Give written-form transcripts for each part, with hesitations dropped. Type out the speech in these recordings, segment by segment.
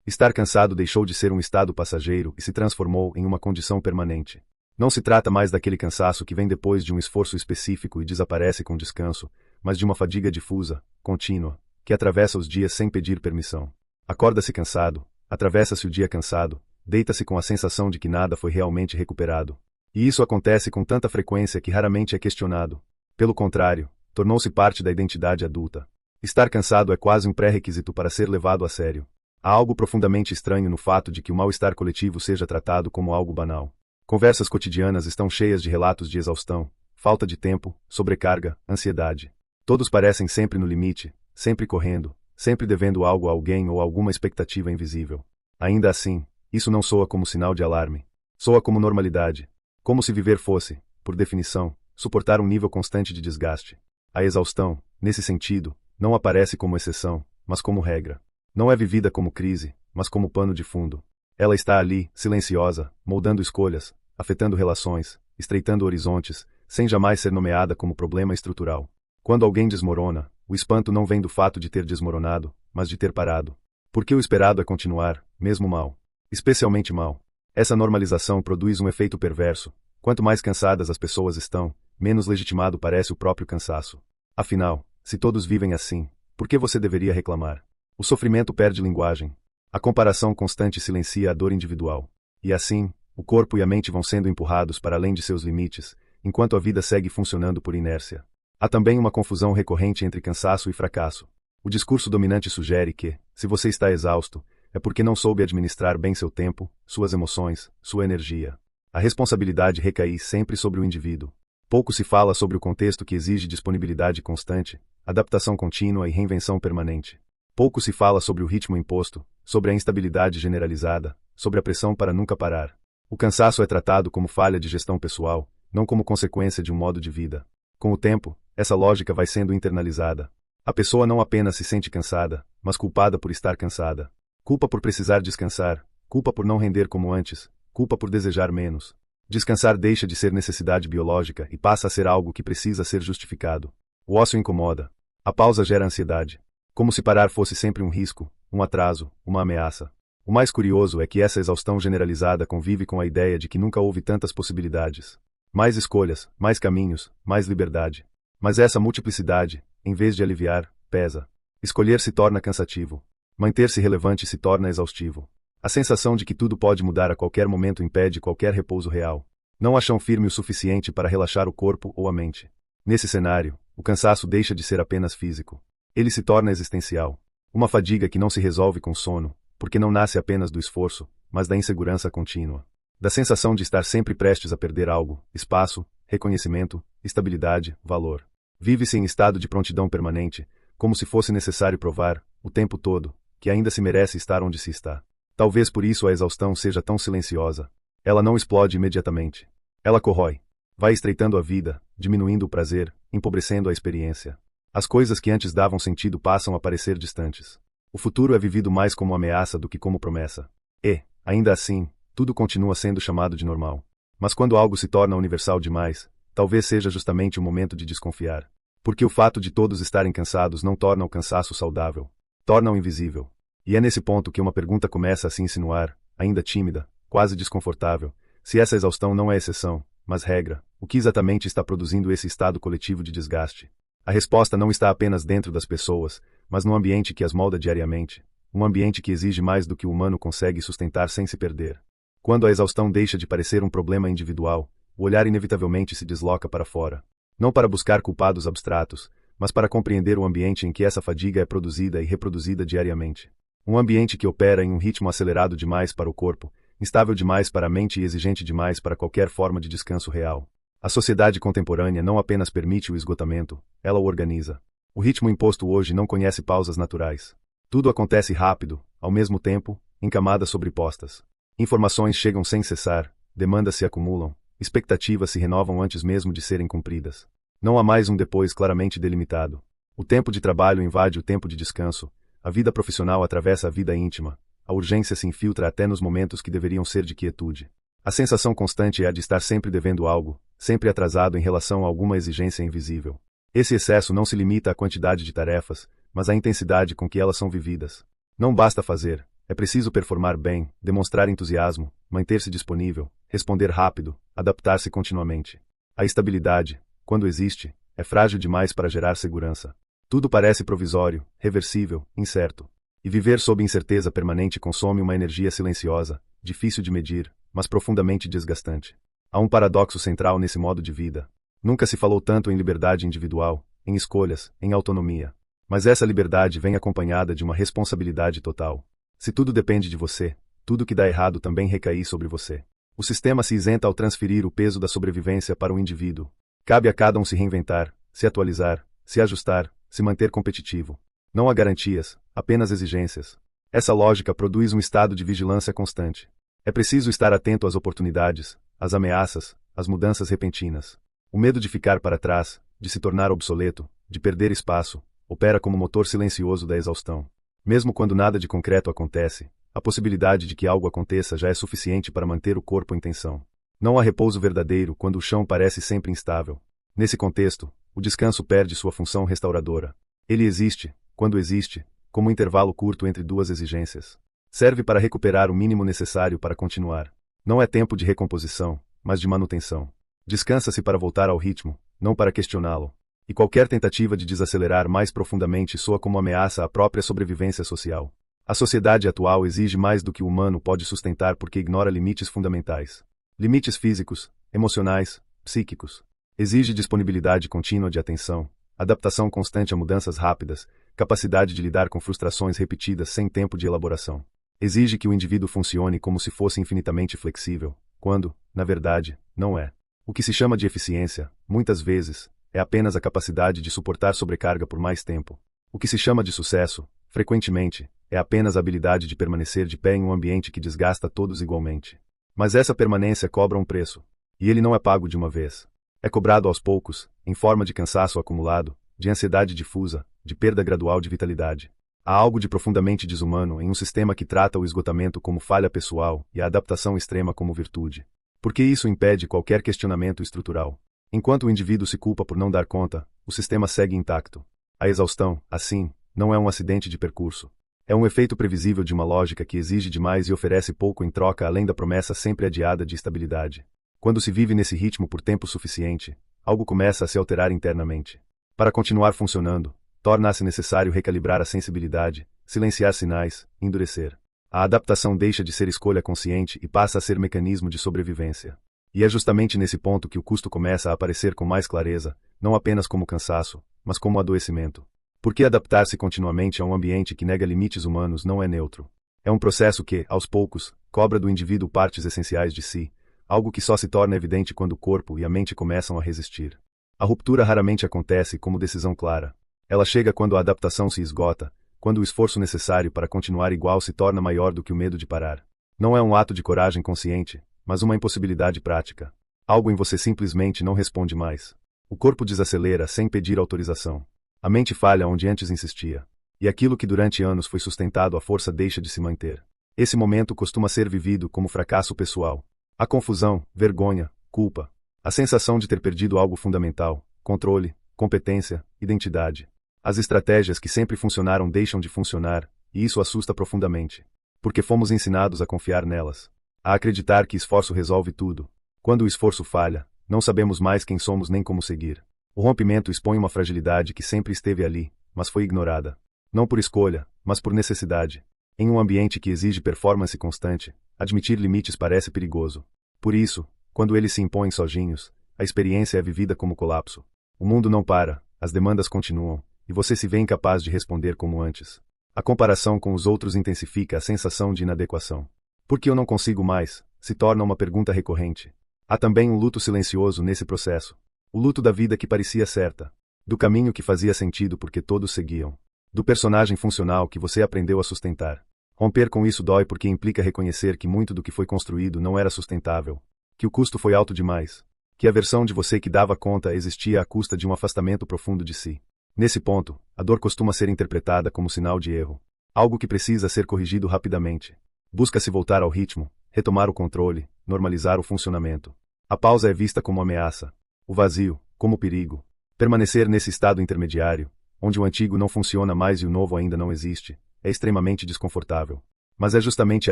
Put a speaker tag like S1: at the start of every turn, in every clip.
S1: Estar cansado deixou de ser um estado passageiro e se transformou em uma condição permanente. Não se trata mais daquele cansaço que vem depois de um esforço específico e desaparece com descanso, mas de uma fadiga difusa, contínua, que atravessa os dias sem pedir permissão. Acorda-se cansado, atravessa-se o dia cansado, deita-se com a sensação de que nada foi realmente recuperado. E isso acontece com tanta frequência que raramente é questionado. Pelo contrário, tornou-se parte da identidade adulta. Estar cansado é quase um pré-requisito para ser levado a sério. Há algo profundamente estranho no fato de que o mal-estar coletivo seja tratado como algo banal. Conversas cotidianas estão cheias de relatos de exaustão, falta de tempo, sobrecarga, ansiedade. Todos parecem sempre no limite, sempre correndo, sempre devendo algo a alguém ou alguma expectativa invisível. Ainda assim, isso não soa como sinal de alarme. Soa como normalidade. Como se viver fosse, por definição, suportar um nível constante de desgaste. A exaustão, nesse sentido, não aparece como exceção, mas como regra. Não é vivida como crise, mas como pano de fundo. Ela está ali, silenciosa, moldando escolhas, afetando relações, estreitando horizontes, sem jamais ser nomeada como problema estrutural. Quando alguém desmorona, o espanto não vem do fato de ter desmoronado, mas de ter parado. Porque o esperado é continuar, mesmo mal. Especialmente mal. Essa normalização produz um efeito perverso. Quanto mais cansadas as pessoas estão, menos legitimado parece o próprio cansaço. Afinal, se todos vivem assim, por que você deveria reclamar? O sofrimento perde linguagem. A comparação constante silencia a dor individual. E assim, o corpo e a mente vão sendo empurrados para além de seus limites, enquanto a vida segue funcionando por inércia. Há também uma confusão recorrente entre cansaço e fracasso. O discurso dominante sugere que, se você está exausto, é porque não soube administrar bem seu tempo, suas emoções, sua energia. A responsabilidade recai sempre sobre o indivíduo. Pouco se fala sobre o contexto que exige disponibilidade constante, adaptação contínua e reinvenção permanente. Pouco se fala sobre o ritmo imposto, sobre a instabilidade generalizada, sobre a pressão para nunca parar. O cansaço é tratado como falha de gestão pessoal, não como consequência de um modo de vida. Com o tempo, essa lógica vai sendo internalizada. A pessoa não apenas se sente cansada, mas culpada por estar cansada. Culpa por precisar descansar, culpa por não render como antes, culpa por desejar menos. Descansar deixa de ser necessidade biológica e passa a ser algo que precisa ser justificado. O ócio incomoda. A pausa gera ansiedade. Como se parar fosse sempre um risco, um atraso, uma ameaça. O mais curioso é que essa exaustão generalizada convive com a ideia de que nunca houve tantas possibilidades. Mais escolhas, mais caminhos, mais liberdade. Mas essa multiplicidade, em vez de aliviar, pesa. Escolher se torna cansativo. Manter-se relevante se torna exaustivo. A sensação de que tudo pode mudar a qualquer momento impede qualquer repouso real. Não há chão firme o suficiente para relaxar o corpo ou a mente. Nesse cenário, o cansaço deixa de ser apenas físico. Ele se torna existencial. Uma fadiga que não se resolve com sono, porque não nasce apenas do esforço, mas da insegurança contínua. Da sensação de estar sempre prestes a perder algo, espaço, reconhecimento, estabilidade, valor. Vive-se em estado de prontidão permanente, como se fosse necessário provar, o tempo todo, que ainda se merece estar onde se está. Talvez por isso a exaustão seja tão silenciosa. Ela não explode imediatamente. Ela corrói. Vai estreitando a vida, diminuindo o prazer, empobrecendo a experiência. As coisas que antes davam sentido passam a parecer distantes. O futuro é vivido mais como ameaça do que como promessa. E, ainda assim, tudo continua sendo chamado de normal. Mas quando algo se torna universal demais, talvez seja justamente o momento de desconfiar. Porque o fato de todos estarem cansados não torna o cansaço saudável. Torna-o invisível. E é nesse ponto que uma pergunta começa a se insinuar, ainda tímida, quase desconfortável, se essa exaustão não é exceção, mas regra, o que exatamente está produzindo esse estado coletivo de desgaste? A resposta não está apenas dentro das pessoas, mas no ambiente que as molda diariamente, um ambiente que exige mais do que o humano consegue sustentar sem se perder. Quando a exaustão deixa de parecer um problema individual, o olhar inevitavelmente se desloca para fora. Não para buscar culpados abstratos, mas para compreender o ambiente em que essa fadiga é produzida e reproduzida diariamente. Um ambiente que opera em um ritmo acelerado demais para o corpo, instável demais para a mente e exigente demais para qualquer forma de descanso real. A sociedade contemporânea não apenas permite o esgotamento, ela o organiza. O ritmo imposto hoje não conhece pausas naturais. Tudo acontece rápido, ao mesmo tempo, em camadas sobrepostas. Informações chegam sem cessar, demandas se acumulam, expectativas se renovam antes mesmo de serem cumpridas. Não há mais um depois claramente delimitado. O tempo de trabalho invade o tempo de descanso, a vida profissional atravessa a vida íntima, a urgência se infiltra até nos momentos que deveriam ser de quietude. A sensação constante é a de estar sempre devendo algo, sempre atrasado em relação a alguma exigência invisível. Esse excesso não se limita à quantidade de tarefas, mas à intensidade com que elas são vividas. Não basta fazer, É preciso performar bem, demonstrar entusiasmo, manter-se disponível, responder rápido, adaptar-se continuamente. A estabilidade, quando existe, é frágil demais para gerar segurança. Tudo parece provisório, reversível, incerto. E viver sob incerteza permanente consome uma energia silenciosa, difícil de medir, mas profundamente desgastante. Há um paradoxo central nesse modo de vida. Nunca se falou tanto em liberdade individual, em escolhas, em autonomia. Mas essa liberdade vem acompanhada de uma responsabilidade total. Se tudo depende de você, tudo que dá errado também recai sobre você. O sistema se isenta ao transferir o peso da sobrevivência para o indivíduo. Cabe a cada um se reinventar, se atualizar, se ajustar, se manter competitivo. Não há garantias, apenas exigências. Essa lógica produz um estado de vigilância constante. É preciso estar atento às oportunidades, às ameaças, às mudanças repentinas. O medo de ficar para trás, de se tornar obsoleto, de perder espaço, opera como motor silencioso da exaustão. Mesmo quando nada de concreto acontece, a possibilidade de que algo aconteça já é suficiente para manter o corpo em tensão. Não há repouso verdadeiro quando o chão parece sempre instável. Nesse contexto, o descanso perde sua função restauradora. Ele existe, quando existe, como um intervalo curto entre duas exigências. Serve para recuperar o mínimo necessário para continuar. Não é tempo de recomposição, mas de manutenção. Descansa-se para voltar ao ritmo, não para questioná-lo. E qualquer tentativa de desacelerar mais profundamente soa como ameaça à própria sobrevivência social. A sociedade atual exige mais do que o humano pode sustentar porque ignora limites fundamentais. Limites físicos, emocionais, psíquicos. Exige disponibilidade contínua de atenção, adaptação constante a mudanças rápidas, capacidade de lidar com frustrações repetidas sem tempo de elaboração. Exige que o indivíduo funcione como se fosse infinitamente flexível, quando, na verdade, não é. O que se chama de eficiência, muitas vezes, é apenas a capacidade de suportar sobrecarga por mais tempo. O que se chama de sucesso, frequentemente, é apenas a habilidade de permanecer de pé em um ambiente que desgasta todos igualmente. Mas essa permanência cobra um preço. E ele não é pago de uma vez. É cobrado aos poucos, em forma de cansaço acumulado, de ansiedade difusa, de perda gradual de vitalidade. Há algo de profundamente desumano em um sistema que trata o esgotamento como falha pessoal e a adaptação extrema como virtude. Porque isso impede qualquer questionamento estrutural. Enquanto o indivíduo se culpa por não dar conta, o sistema segue intacto. A exaustão, assim, não é um acidente de percurso. É um efeito previsível de uma lógica que exige demais e oferece pouco em troca além da promessa sempre adiada de estabilidade. Quando se vive nesse ritmo por tempo suficiente, algo começa a se alterar internamente. Para continuar funcionando, torna-se necessário recalibrar a sensibilidade, silenciar sinais, endurecer. A adaptação deixa de ser escolha consciente e passa a ser mecanismo de sobrevivência. E é justamente nesse ponto que o custo começa a aparecer com mais clareza, não apenas como cansaço, mas como adoecimento. Porque adaptar-se continuamente a um ambiente que nega limites humanos não é neutro. É um processo que, aos poucos, cobra do indivíduo partes essenciais de si, algo que só se torna evidente quando o corpo e a mente começam a resistir. A ruptura raramente acontece como decisão clara. Ela chega quando a adaptação se esgota, quando o esforço necessário para continuar igual se torna maior do que o medo de parar. Não é um ato de coragem consciente, mas uma impossibilidade prática. Algo em você simplesmente não responde mais. O corpo desacelera sem pedir autorização. A mente falha onde antes insistia. E aquilo que durante anos foi sustentado à força deixa de se manter. Esse momento costuma ser vivido como fracasso pessoal. A confusão, vergonha, culpa. A sensação de ter perdido algo fundamental, controle, competência, identidade. As estratégias que sempre funcionaram deixam de funcionar, e isso assusta profundamente. Porque fomos ensinados a confiar nelas. A acreditar que esforço resolve tudo. Quando o esforço falha, não sabemos mais quem somos nem como seguir. O rompimento expõe uma fragilidade que sempre esteve ali, mas foi ignorada. Não por escolha, mas por necessidade. Em um ambiente que exige performance constante, admitir limites parece perigoso. Por isso, quando eles se impõem sozinhos, a experiência é vivida como colapso. O mundo não para, as demandas continuam, e você se vê incapaz de responder como antes. A comparação com os outros intensifica a sensação de inadequação. Por que eu não consigo mais? Se torna uma pergunta recorrente. Há também um luto silencioso nesse processo. O luto da vida que parecia certa. Do caminho que fazia sentido porque todos seguiam. Do personagem funcional que você aprendeu a sustentar. Romper com isso dói porque implica reconhecer que muito do que foi construído não era sustentável. Que o custo foi alto demais. Que a versão de você que dava conta existia à custa de um afastamento profundo de si. Nesse ponto, a dor costuma ser interpretada como sinal de erro. Algo que precisa ser corrigido rapidamente. Busca-se voltar ao ritmo, retomar o controle, normalizar o funcionamento. A pausa é vista como ameaça. O vazio, como perigo. Permanecer nesse estado intermediário, onde o antigo não funciona mais e o novo ainda não existe, é extremamente desconfortável. Mas é justamente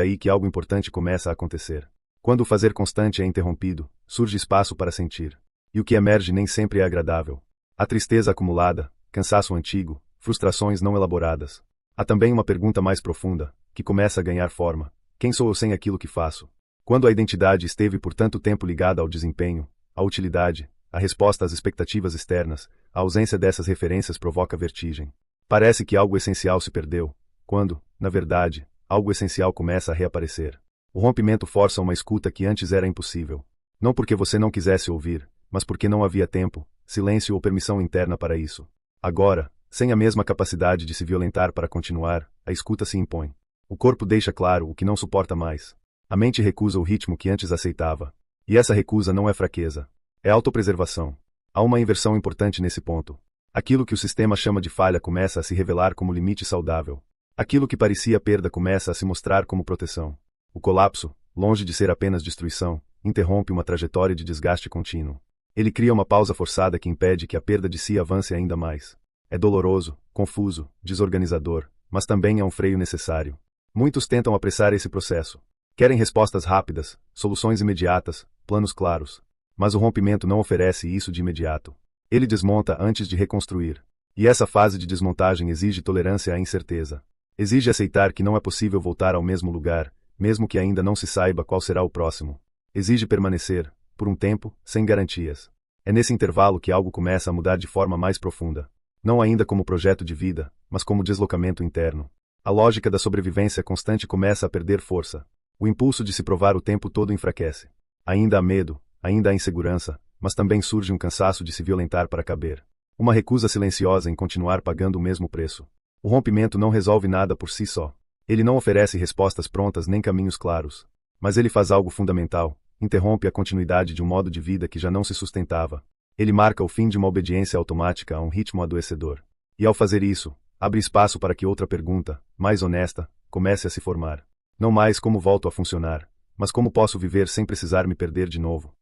S1: aí que algo importante começa a acontecer. Quando o fazer constante é interrompido, surge espaço para sentir. E o que emerge nem sempre é agradável. Há tristeza acumulada, cansaço antigo, frustrações não elaboradas. Há também uma pergunta mais profunda, que começa a ganhar forma. Quem sou eu sem aquilo que faço? Quando a identidade esteve por tanto tempo ligada ao desempenho, à utilidade, à resposta às expectativas externas, a ausência dessas referências provoca vertigem. Parece que algo essencial se perdeu, quando, na verdade, algo essencial começa a reaparecer. O rompimento força uma escuta que antes era impossível. Não porque você não quisesse ouvir, mas porque não havia tempo, silêncio ou permissão interna para isso. Agora, sem a mesma capacidade de se violentar para continuar, a escuta se impõe. O corpo deixa claro o que não suporta mais. A mente recusa o ritmo que antes aceitava. E essa recusa não é fraqueza. É autopreservação. Há uma inversão importante nesse ponto. Aquilo que o sistema chama de falha começa a se revelar como limite saudável. Aquilo que parecia perda começa a se mostrar como proteção. O colapso, longe de ser apenas destruição, interrompe uma trajetória de desgaste contínuo. Ele cria uma pausa forçada que impede que a perda de si avance ainda mais. É doloroso, confuso, desorganizador, mas também é um freio necessário. Muitos tentam apressar esse processo. Querem respostas rápidas, soluções imediatas, planos claros. Mas o rompimento não oferece isso de imediato. Ele desmonta antes de reconstruir. E essa fase de desmontagem exige tolerância à incerteza. Exige aceitar que não é possível voltar ao mesmo lugar, mesmo que ainda não se saiba qual será o próximo. Exige permanecer, por um tempo, sem garantias. É nesse intervalo que algo começa a mudar de forma mais profunda. Não ainda como projeto de vida, mas como deslocamento interno. A lógica da sobrevivência constante começa a perder força. O impulso de se provar o tempo todo enfraquece. Ainda há medo, ainda há insegurança, mas também surge um cansaço de se violentar para caber. Uma recusa silenciosa em continuar pagando o mesmo preço. O rompimento não resolve nada por si só. Ele não oferece respostas prontas nem caminhos claros. Mas ele faz algo fundamental, interrompe a continuidade de um modo de vida que já não se sustentava. Ele marca o fim de uma obediência automática a um ritmo adoecedor. E ao fazer isso, abre espaço para que outra pergunta, mais honesta, comece a se formar. Não mais como volto a funcionar, mas como posso viver sem precisar me perder de novo.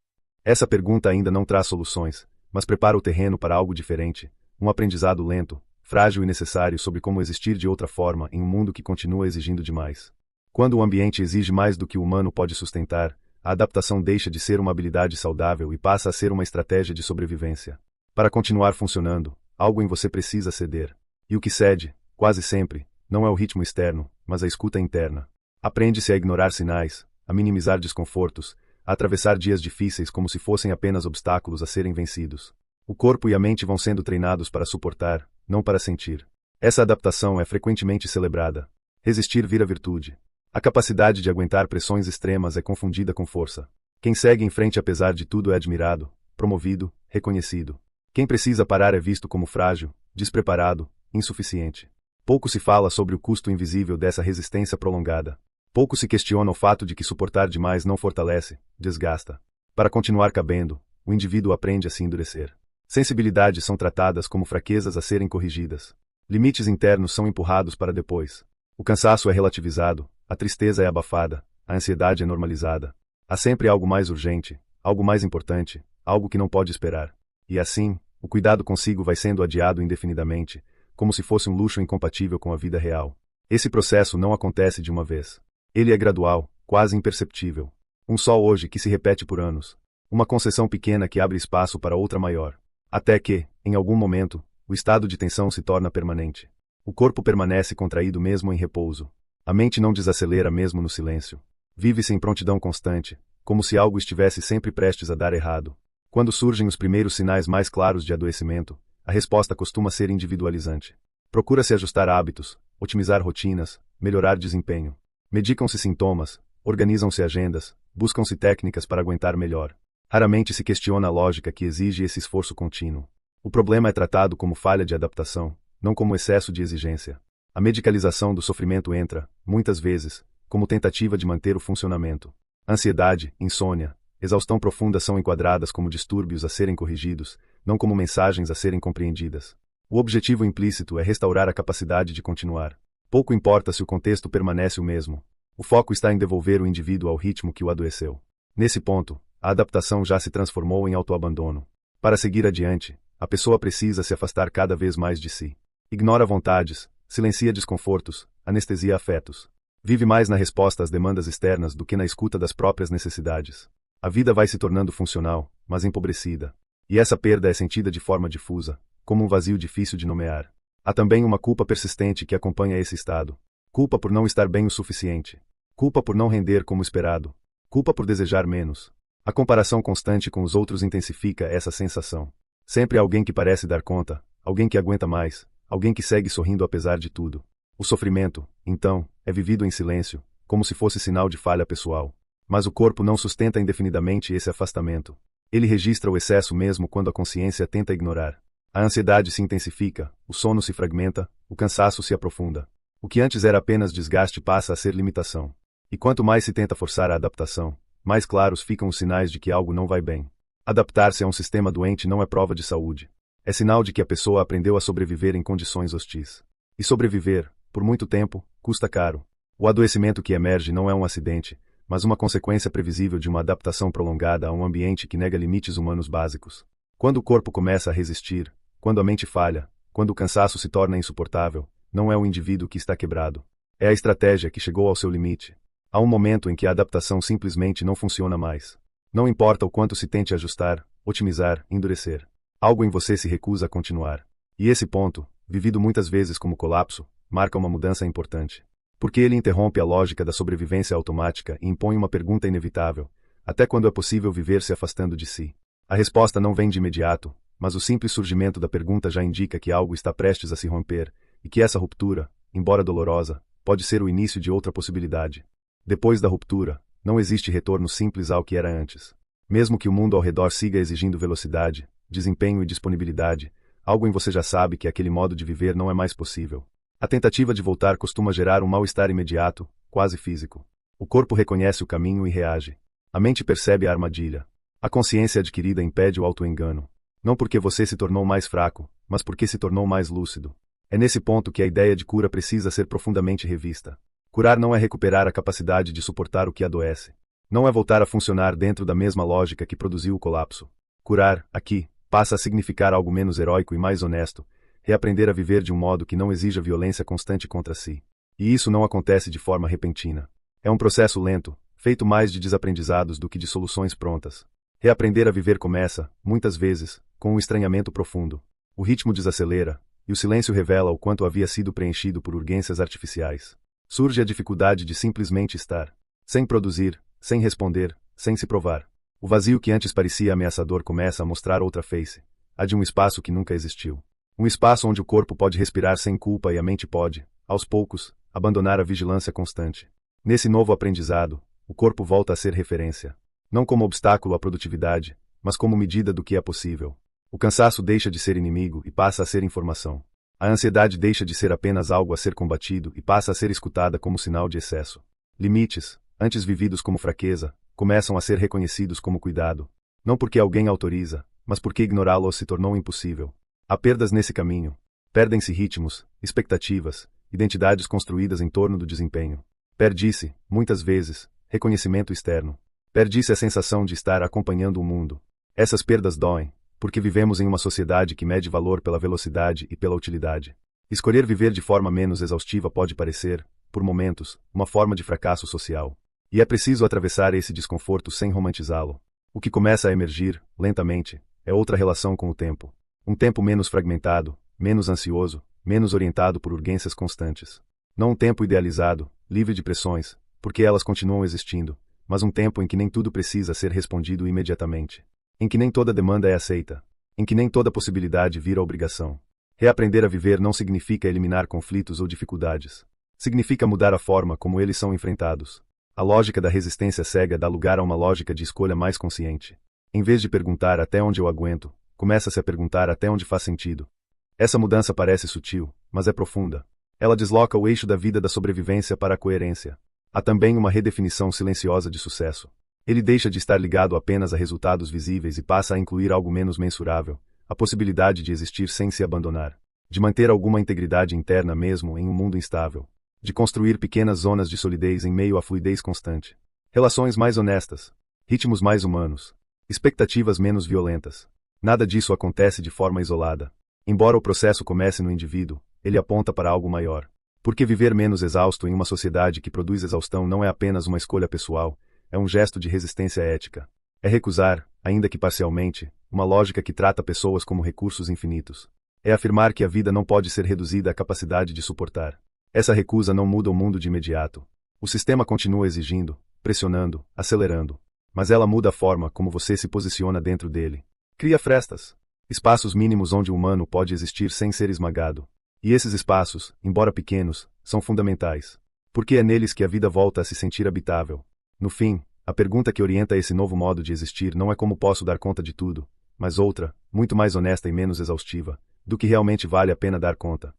S1: Essa pergunta ainda não traz soluções, mas prepara o terreno para algo diferente, um aprendizado lento, frágil e necessário sobre como existir de outra forma em um mundo que continua exigindo demais. Quando o ambiente exige mais do que o humano pode sustentar, a adaptação deixa de ser uma habilidade saudável e passa a ser uma estratégia de sobrevivência. Para continuar funcionando, algo em você precisa ceder. E o que cede, quase sempre, não é o ritmo externo, mas a escuta interna. Aprende-se a ignorar sinais, a minimizar desconfortos, a atravessar dias difíceis como se fossem apenas obstáculos a serem vencidos. O corpo e a mente vão sendo treinados para suportar, não para sentir. Essa adaptação é frequentemente celebrada. Resistir vira virtude. A capacidade de aguentar pressões extremas é confundida com força. Quem segue em frente apesar de tudo é admirado, promovido, reconhecido. Quem precisa parar é visto como frágil, despreparado, insuficiente. Pouco se fala sobre o custo invisível dessa resistência prolongada. Pouco se questiona o fato de que suportar demais não fortalece, desgasta. Para continuar cabendo, o indivíduo aprende a se endurecer. Sensibilidades são tratadas como fraquezas a serem corrigidas. Limites internos são empurrados para depois. O cansaço é relativizado, a tristeza é abafada, a ansiedade é normalizada. Há sempre algo mais urgente, algo mais importante, algo que não pode esperar. E assim, o cuidado consigo vai sendo adiado indefinidamente, como se fosse um luxo incompatível com a vida real. Esse processo não acontece de uma vez. Ele é gradual, quase imperceptível. Um sol hoje que se repete por anos. Uma concessão pequena que abre espaço para outra maior. Até que, em algum momento, o estado de tensão se torna permanente. O corpo permanece contraído mesmo em repouso. A mente não desacelera mesmo no silêncio. Vive-se em prontidão constante, como se algo estivesse sempre prestes a dar errado. Quando surgem os primeiros sinais mais claros de adoecimento, a resposta costuma ser individualizante. Procura-se ajustar hábitos, otimizar rotinas, melhorar desempenho. Medicam-se sintomas, organizam-se agendas, buscam-se técnicas para aguentar melhor. Raramente se questiona a lógica que exige esse esforço contínuo. O problema é tratado como falha de adaptação, não como excesso de exigência. A medicalização do sofrimento entra, muitas vezes, como tentativa de manter o funcionamento. Ansiedade, insônia, exaustão profunda são enquadradas como distúrbios a serem corrigidos, não como mensagens a serem compreendidas. O objetivo implícito é restaurar a capacidade de continuar. Pouco importa se o contexto permanece o mesmo. O foco está em devolver o indivíduo ao ritmo que o adoeceu. Nesse ponto, a adaptação já se transformou em autoabandono. Para seguir adiante, a pessoa precisa se afastar cada vez mais de si. Ignora vontades, silencia desconfortos, anestesia afetos. Vive mais na resposta às demandas externas do que na escuta das próprias necessidades. A vida vai se tornando funcional, mas empobrecida. E essa perda é sentida de forma difusa, como um vazio difícil de nomear. Há também uma culpa persistente que acompanha esse estado. Culpa por não estar bem o suficiente. Culpa por não render como esperado. Culpa por desejar menos. A comparação constante com os outros intensifica essa sensação. Sempre há alguém que parece dar conta, alguém que aguenta mais, alguém que segue sorrindo apesar de tudo. O sofrimento, então, é vivido em silêncio, como se fosse sinal de falha pessoal. Mas o corpo não sustenta indefinidamente esse afastamento. Ele registra o excesso mesmo quando a consciência tenta ignorar. A ansiedade se intensifica, o sono se fragmenta, o cansaço se aprofunda. O que antes era apenas desgaste passa a ser limitação. E quanto mais se tenta forçar a adaptação, mais claros ficam os sinais de que algo não vai bem. Adaptar-se a um sistema doente não é prova de saúde. É sinal de que a pessoa aprendeu a sobreviver em condições hostis. E sobreviver, por muito tempo, custa caro. O adoecimento que emerge não é um acidente, mas uma consequência previsível de uma adaptação prolongada a um ambiente que nega limites humanos básicos. Quando o corpo começa a resistir, quando a mente falha, quando o cansaço se torna insuportável, não é o indivíduo que está quebrado. É a estratégia que chegou ao seu limite. Há um momento em que a adaptação simplesmente não funciona mais. Não importa o quanto se tente ajustar, otimizar, endurecer. Algo em você se recusa a continuar. E esse ponto, vivido muitas vezes como colapso, marca uma mudança importante. Porque ele interrompe a lógica da sobrevivência automática e impõe uma pergunta inevitável: até quando é possível viver se afastando de si? A resposta não vem de imediato, mas o simples surgimento da pergunta já indica que algo está prestes a se romper, e que essa ruptura, embora dolorosa, pode ser o início de outra possibilidade. Depois da ruptura, não existe retorno simples ao que era antes. Mesmo que o mundo ao redor siga exigindo velocidade, desempenho e disponibilidade, algo em você já sabe que aquele modo de viver não é mais possível. A tentativa de voltar costuma gerar um mal-estar imediato, quase físico. O corpo reconhece o caminho e reage. A mente percebe a armadilha. A consciência adquirida impede o auto-engano. Não porque você se tornou mais fraco, mas porque se tornou mais lúcido. É nesse ponto que a ideia de cura precisa ser profundamente revista. Curar não é recuperar a capacidade de suportar o que adoece. Não é voltar a funcionar dentro da mesma lógica que produziu o colapso. Curar, aqui, passa a significar algo menos heróico e mais honesto, reaprender a viver de um modo que não exija violência constante contra si. E isso não acontece de forma repentina. É um processo lento, feito mais de desaprendizados do que de soluções prontas. Reaprender a viver começa, muitas vezes, com um estranhamento profundo. O ritmo desacelera, e o silêncio revela o quanto havia sido preenchido por urgências artificiais. Surge a dificuldade de simplesmente estar. Sem produzir, sem responder, sem se provar. O vazio que antes parecia ameaçador começa a mostrar outra face, a de um espaço que nunca existiu. Um espaço onde o corpo pode respirar sem culpa e a mente pode, aos poucos, abandonar a vigilância constante. Nesse novo aprendizado, o corpo volta a ser referência. Não como obstáculo à produtividade, mas como medida do que é possível. O cansaço deixa de ser inimigo e passa a ser informação. A ansiedade deixa de ser apenas algo a ser combatido e passa a ser escutada como sinal de excesso. Limites, antes vividos como fraqueza, começam a ser reconhecidos como cuidado. Não porque alguém autoriza, mas porque ignorá-los se tornou impossível. Há perdas nesse caminho. Perdem-se ritmos, expectativas, identidades construídas em torno do desempenho. Perde-se, muitas vezes, reconhecimento externo. Perde-se a sensação de estar acompanhando o mundo. Essas perdas doem, porque vivemos em uma sociedade que mede valor pela velocidade e pela utilidade. Escolher viver de forma menos exaustiva pode parecer, por momentos, uma forma de fracasso social. E é preciso atravessar esse desconforto sem romantizá-lo. O que começa a emergir, lentamente, é outra relação com o tempo. Um tempo menos fragmentado, menos ansioso, menos orientado por urgências constantes. Não um tempo idealizado, livre de pressões, porque elas continuam existindo, mas um tempo em que nem tudo precisa ser respondido imediatamente. Em que nem toda demanda é aceita. Em que nem toda possibilidade vira obrigação. Reaprender a viver não significa eliminar conflitos ou dificuldades. Significa mudar a forma como eles são enfrentados. A lógica da resistência cega dá lugar a uma lógica de escolha mais consciente. Em vez de perguntar até onde eu aguento, começa-se a perguntar até onde faz sentido. Essa mudança parece sutil, mas é profunda. Ela desloca o eixo da vida da sobrevivência para a coerência. Há também uma redefinição silenciosa de sucesso. Ele deixa de estar ligado apenas a resultados visíveis e passa a incluir algo menos mensurável, a possibilidade de existir sem se abandonar, de manter alguma integridade interna mesmo em um mundo instável, de construir pequenas zonas de solidez em meio à fluidez constante, relações mais honestas, ritmos mais humanos, expectativas menos violentas. Nada disso acontece de forma isolada. Embora o processo comece no indivíduo, ele aponta para algo maior. Porque viver menos exausto em uma sociedade que produz exaustão não é apenas uma escolha pessoal, é um gesto de resistência ética. É recusar, ainda que parcialmente, uma lógica que trata pessoas como recursos infinitos. É afirmar que a vida não pode ser reduzida à capacidade de suportar. Essa recusa não muda o mundo de imediato. O sistema continua exigindo, pressionando, acelerando. Mas ela muda a forma como você se posiciona dentro dele. Cria frestas. Espaços mínimos onde o humano pode existir sem ser esmagado. E esses espaços, embora pequenos, são fundamentais. Porque é neles que a vida volta a se sentir habitável. No fim, a pergunta que orienta esse novo modo de existir não é como posso dar conta de tudo, mas outra, muito mais honesta e menos exaustiva, do que realmente vale a pena dar conta.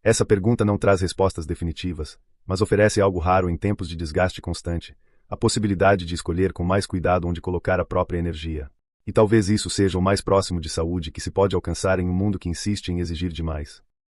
S1: Essa pergunta não traz respostas definitivas, mas oferece algo raro em tempos de desgaste constante, a possibilidade de escolher com mais cuidado onde colocar a própria energia. E talvez isso seja o mais próximo de saúde que se pode alcançar em um mundo que insiste em exigir demais.